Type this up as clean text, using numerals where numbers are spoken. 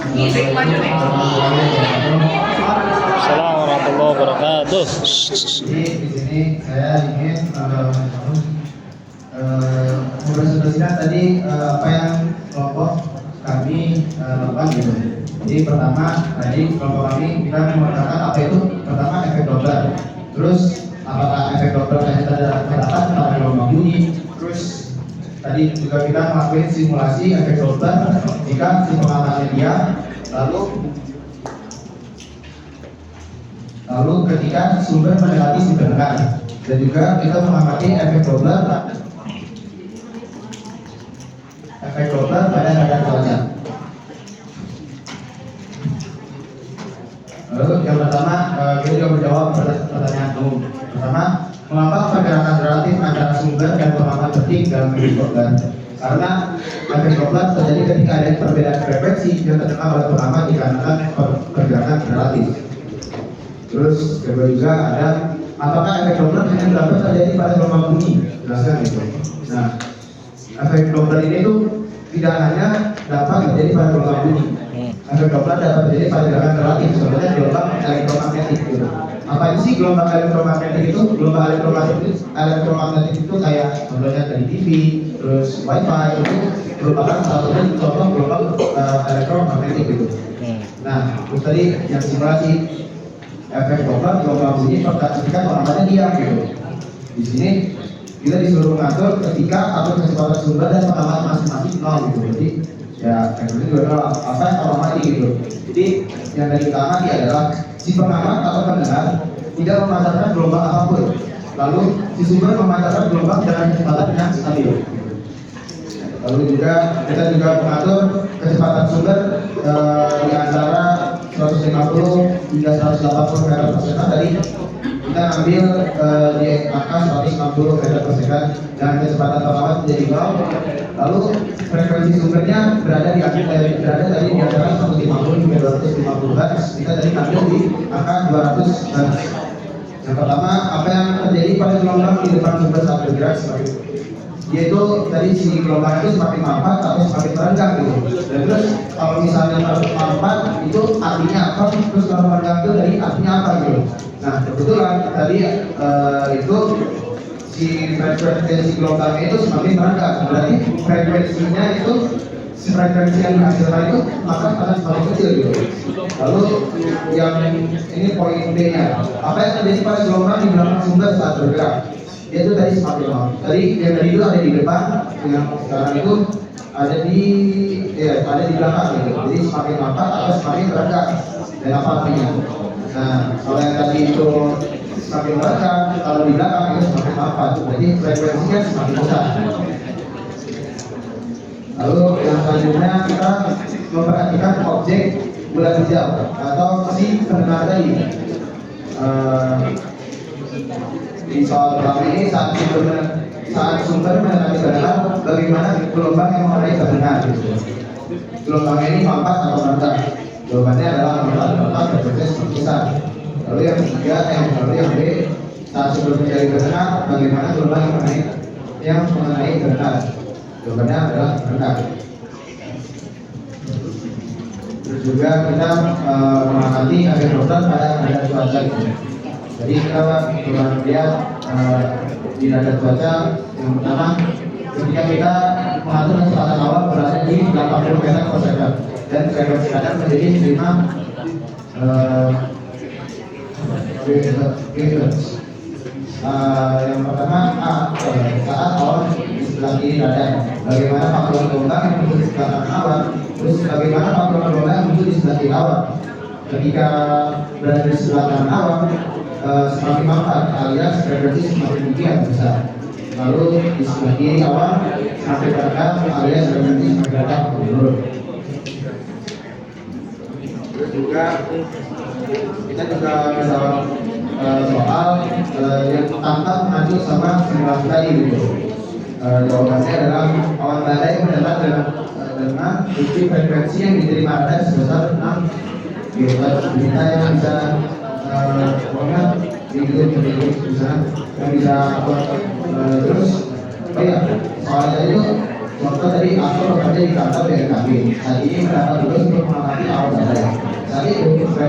Assalamualaikum warahmatullahi wabarakatuh. Jadi di sini saya ingin mempresentasikan tadi apa yang kelompok kami lakukan gitu. Jadi pertama tadi kelompok kami kita menggunakan apa itu pertama efek Doppler. Terus apakah efek Doppler hanya terdapat pada gelombang bunyi. Terus tadi juga kita melakukan simulasi efek Doppler jika si pengamatan media lalu ketika sumber mendekati sumber dekat, dan juga kita mengamati efek Doppler pada kadar cuaca. Lalu yang pertama kita juga menjawab pertanyaan umum. Pertama, mengapa pergerakan relatif antara sumber dan pengamat detik dalam efek Doppler? Karena efek Doppler terjadi ketika ada perbedaan frekuensi yang terdengar oleh pengamat dikarenakan pergerakan relatif. Terus kedua juga ada apakah efek Doppler hanya dapat terjadi pada gelombang bunyi? Jelaskan itu. Nah, efek Doppler ini tuh tidak hanya dapat terjadi pada gelombang bunyi. Efek Doppler dapat terjadi pada gerakan relatif, sebenarnya gelombang elektromagnetik gitu. Apa sih gelombang elektromagnetik itu? Gelombang elektromagnetik itu kayak contohnya dari TV, terus WiFi itu merupakan salah satu contoh gelombang elektromagnetik gitu. Nah, terus tadi yang simulasi efek Doppler gelombang bunyi ketika pengamatnya diam gitu. Di sini kita disuruh mengatur ketika atur kecepatan sumber dan pengamat masing-masing nol gitu. Jadi ya efeknya juga nol. Apa yang kalau mati gitu. Jadi yang dari kita amati adalah si pengamat atau pendengar tidak memancarkan gelombang apapun. Lalu si sumber memancarkan gelombang dengan kecepatan yang stabil. Lalu juga kita juga mengatur kecepatan sumber di antara 150 hingga 180 meter per second. Tadi kita ambil di angka 160 meter per second dan kecepatan pengamat menjadi 0. Lalu frekuensi sumbernya berada tadi di antara 150 hingga 250 Hz. Kita tadi ambil di angka 200 Hz. Yang pertama, apa yang terjadi pada gelombang di depan sumber saat bergerak seperti itu? Yaitu tadi si gelombang itu semakin mampat atau semakin merenggang gitu. Dan terus kalau misalnya mampat itu artinya apa? Terus kalau merenggang itu dari artinya apa gitu. Nah kebetulan tadi itu si frekuensi gelombangnya itu semakin merenggang. Berarti frekuensinya itu frekuensi yang dihasilkan itu maka akan semakin kecil gitu. Lalu yang ini poin B-nya. Apa yang terjadi pada gelombang di belakang sumber saat bergerak? Yaitu tadi semakin lama. Tadi yang tadi itu ada di depan, yang sekarang itu ada di belakang gitu. Jadi semakin mampat atau semakin merenggang. Dan apa artinya? Nah, kalau yang tadi itu semakin merenggang, kalau di belakang itu semakin mampat. Jadi frekuensinya semakin besar. Lalu yang selanjutnya kita memperhatikan objek bulan hijau atau si pendengar tadi. Di soal pertama ini saat sumber mendekati pendengar, bagaimana gelombang yang mengenai pendengar gitu. Gelombangnya ini mampat atau merenggang? Jawabannya adalah mampat berproses semakin besar. Lalu yang ketiga, yang B, saat sumber menjadi pendengar, bagaimana gelombang yang mengenai pendengar? Jawabannya adalah merenggang. Terus juga kita mengamati efek Doppler pada kadar cuaca gitu. Jadi kita melihat di nada cuaca yang pertama ketika kita mengatur kecepatan awal berada di 80 meter per second dan frekuensi kadar menjadi 5 GHz. Yang pertama saat awal di sebelah kiri nada, bagaimana pantulan gelombang yang muncul di sebelah kanan awal, terus bagaimana pantulan gelombang yang muncul di sebelah kiri awal. Ketika berada di sebelah kanan awal semakin mampat alias frekuensi semakin tinggi atau besar. Lalu di sebelah kiri awal semakin rendah alias frekuensi semakin rendah atau menurun. Terus juga kita juga menjawab soal yang tampak mengacu sama simulasi tadi gitu. Jawabannya adalah awan badai mendarat dengan bukti frekuensi yang diterima radar sebesar 6 GHz. Kita yang bisa pokoknya bisa yang bisa terus oh ya soalnya itu Contoh tadi aku bekerja di kantor BNKB. Saat ini mendapat tugas untuk mengamati awal saya. Saat itu, saya